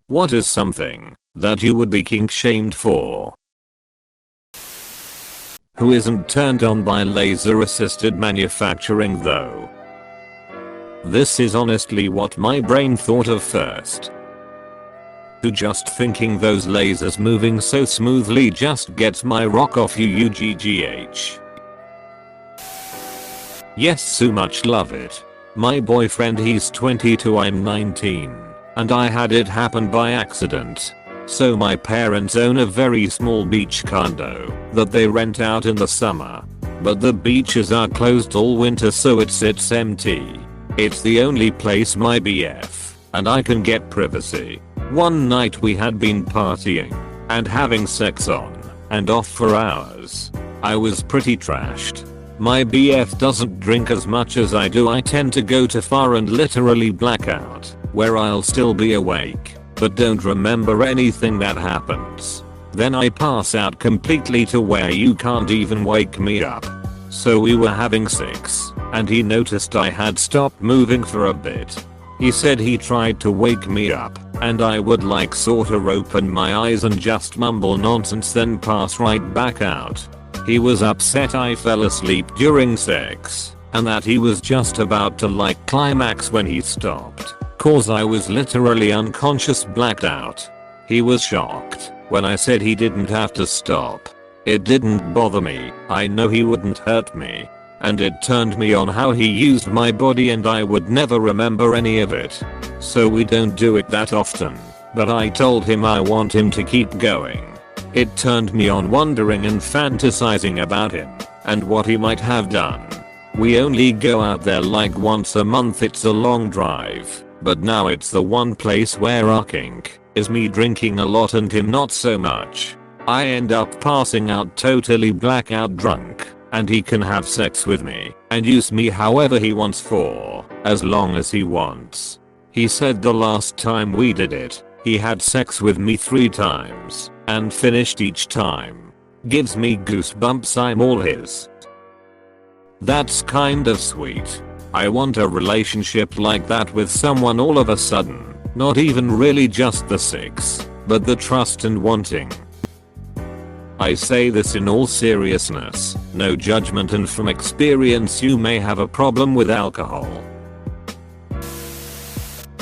What is something that you would be kink shamed for? Who isn't turned on by laser assisted manufacturing though? This is honestly what my brain thought of first. Who just thinking those lasers moving so smoothly just gets my rock off you UGGH. Yes, so much love it. My boyfriend, he's 22, I'm 19, and I had it happen by accident. So my parents own a very small beach condo that they rent out in the summer. But the beaches are closed all winter, so it sits empty. It's the only place my BF and I can get privacy. One night we had been partying and having sex on and off for hours. I was pretty trashed. My BF doesn't drink as much as I do. I tend to go too far and literally black out, where I'll still be awake, but don't remember anything that happens. Then I pass out completely to where you can't even wake me up. So we were having sex, and he noticed I had stopped moving for a bit. He said he tried to wake me up, and I would like sorta open my eyes and just mumble nonsense, then pass right back out. He was upset I fell asleep during sex, and that he was just about to like climax when he stopped, cause I was literally unconscious, blacked out. He was shocked when I said he didn't have to stop. It didn't bother me, I know he wouldn't hurt me. And it turned me on how he used my body, and I would never remember any of it. So we don't do it that often, but I told him I want him to keep going. It turned me on wondering and fantasizing about him and what he might have done. We only go out there like once a month, it's a long drive, but now it's the one place where our kink is me drinking a lot and him not so much. I end up passing out totally blackout drunk, and he can have sex with me and use me however he wants for as long as he wants. He said the last time we did it, he had sex with me 3 times and finished each time. Gives me goosebumps, I'm all his. That's kind of sweet. I want a relationship like that with someone all of a sudden. Not even really just the sex, but the trust and wanting. I say this in all seriousness, no judgment, and from experience you may have a problem with alcohol.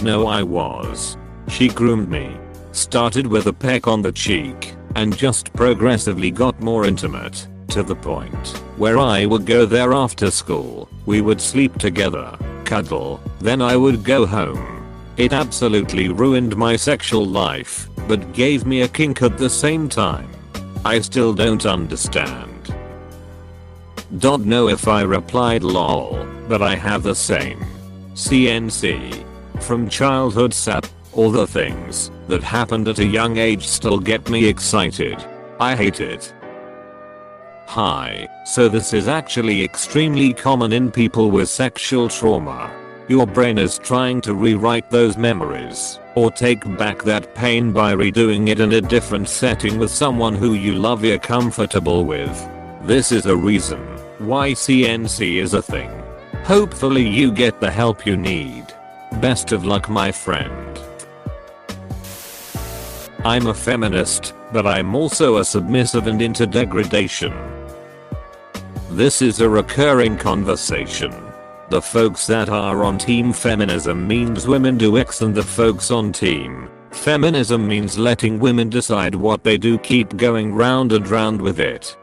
No, I was. She groomed me. Started with a peck on the cheek, and just progressively got more intimate, to the point where I would go there after school, we would sleep together, cuddle, then I would go home. It absolutely ruined my sexual life, but gave me a kink at the same time. I still don't understand. Don't know if I replied lol, but I have the same. CNC. From childhood sap, all the things that happened at a young age still get me excited. I hate it. Hi, so this is actually extremely common in people with sexual trauma. Your brain is trying to rewrite those memories, or take back that pain by redoing it in a different setting with someone who you love, you're comfortable with. This is a reason why CNC is a thing. Hopefully you get the help you need. Best of luck, my friend. I'm a feminist, but I'm also a submissive and into degradation. This is a recurring conversation. The folks that are on team feminism means women do X, and the folks on team feminism means letting women decide what they do, keep going round and round with it.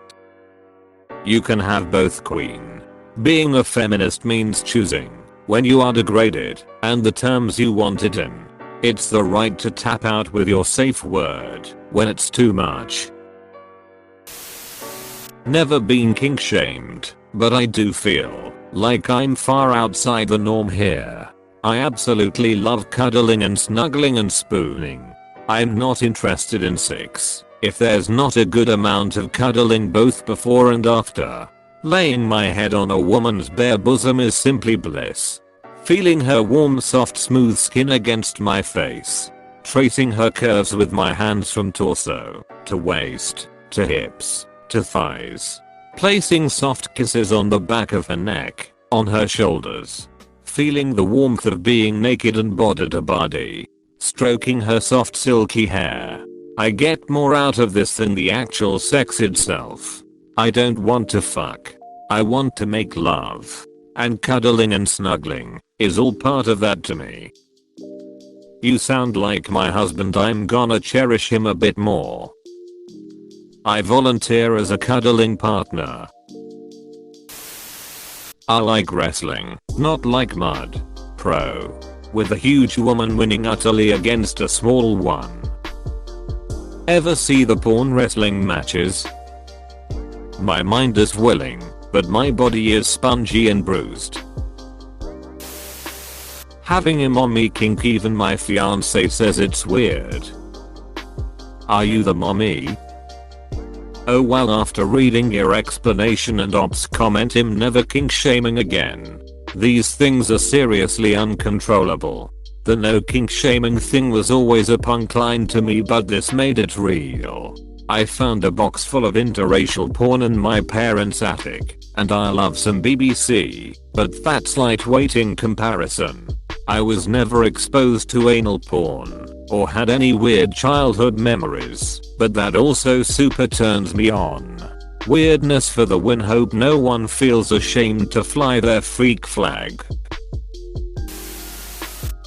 You can have both, queen. Being a feminist means choosing when you are degraded and the terms you want it in. It's the right to tap out with your safe word when it's too much. Never been kink shamed, but I do feel like I'm far outside the norm here. I absolutely love cuddling and snuggling and spooning. I'm not interested in sex if there's not a good amount of cuddling both before and after. Laying my head on a woman's bare bosom is simply bliss. Feeling her warm, soft, smooth skin against my face. Tracing her curves with my hands from torso to waist to hips to thighs. Placing soft kisses on the back of her neck, on her shoulders. Feeling the warmth of being naked and body to body. stroking her soft silky hair. I get more out of this than the actual sex itself. I don't want to fuck. I want to make love. And cuddling and snuggling is all part of that to me. You sound like my husband. I'm gonna cherish him a bit more. I volunteer as a cuddling partner. I like wrestling, not like mud. Pro. With a huge woman winning utterly against a small one. Ever see the porn wrestling matches? My mind is willing, but my body is spongy and bruised. Having him on me kink, even my fiance says it's weird. Are you the mommy? Oh well, after reading your explanation and ops comment, him never kink shaming again. These things are seriously uncontrollable. The no kink shaming thing was always a punk line to me, but this made it real. I found a box full of interracial porn in my parents' attic, and I love some BBC, but that's lightweight in comparison. I was never exposed to anal porn, or had any weird childhood memories, but that also super turns me on. Weirdness for the win. Hope no one feels ashamed to fly their freak flag.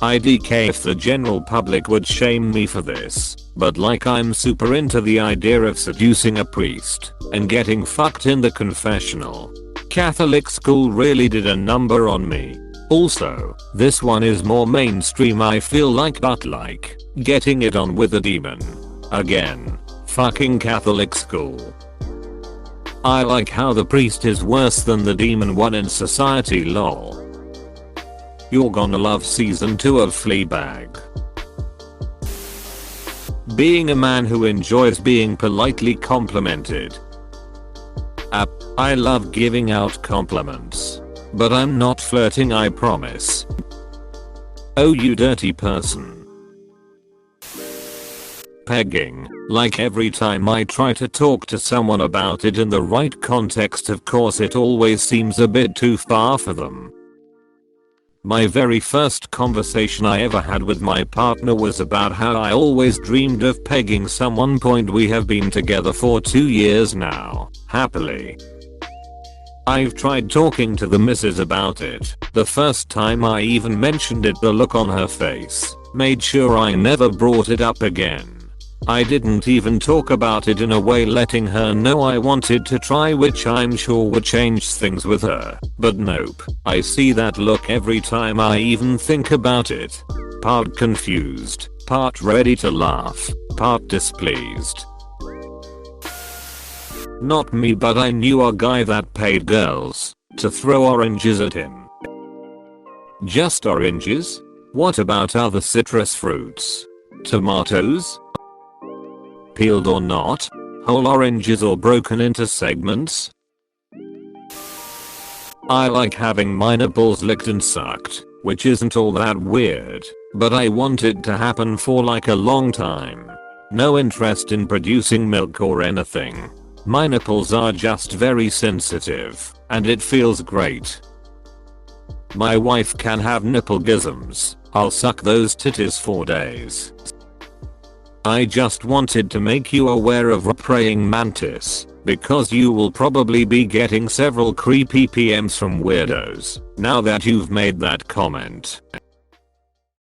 IDK if the general public would shame me for this, but like I'm super into the idea of seducing a priest and getting fucked in the confessional. Catholic school really did a number on me. Also, this one is more mainstream I feel like, but like getting it on with a demon. Again, fucking Catholic school. I like how the priest is worse than the demon one in society, lol. You're gonna love season 2 of Fleabag. Being a man who enjoys being politely complimented. I love giving out compliments. But I'm not flirting, I promise. Oh, you dirty person. Pegging. Like every time I try to talk to someone about it in the right context, of course it always seems a bit too far for them. My very first conversation I ever had with my partner was about how I always dreamed of pegging someone. We have been together for 2 years now, happily. I've tried talking to the missus about it. The first time I even mentioned it, the look on her face made sure I never brought it up again. I didn't even talk about it in a way letting her know I wanted to try, which I'm sure would change things with her. But nope, I see that look every time I even think about it. Part confused, part ready to laugh, part displeased. Not me, but I knew a guy that paid girls to throw oranges at him. Just oranges? What about other citrus fruits? Tomatoes? Peeled or not? Whole oranges or broken into segments? I like having my nipples licked and sucked, which isn't all that weird, but I want it to happen for like a long time. No interest in producing milk or anything. My nipples are just very sensitive, and it feels great. My wife can have nipple-gisms. I'll suck those titties for days. I just wanted to make you aware of a praying mantis, because you will probably be getting several creepy PMs from weirdos now that you've made that comment.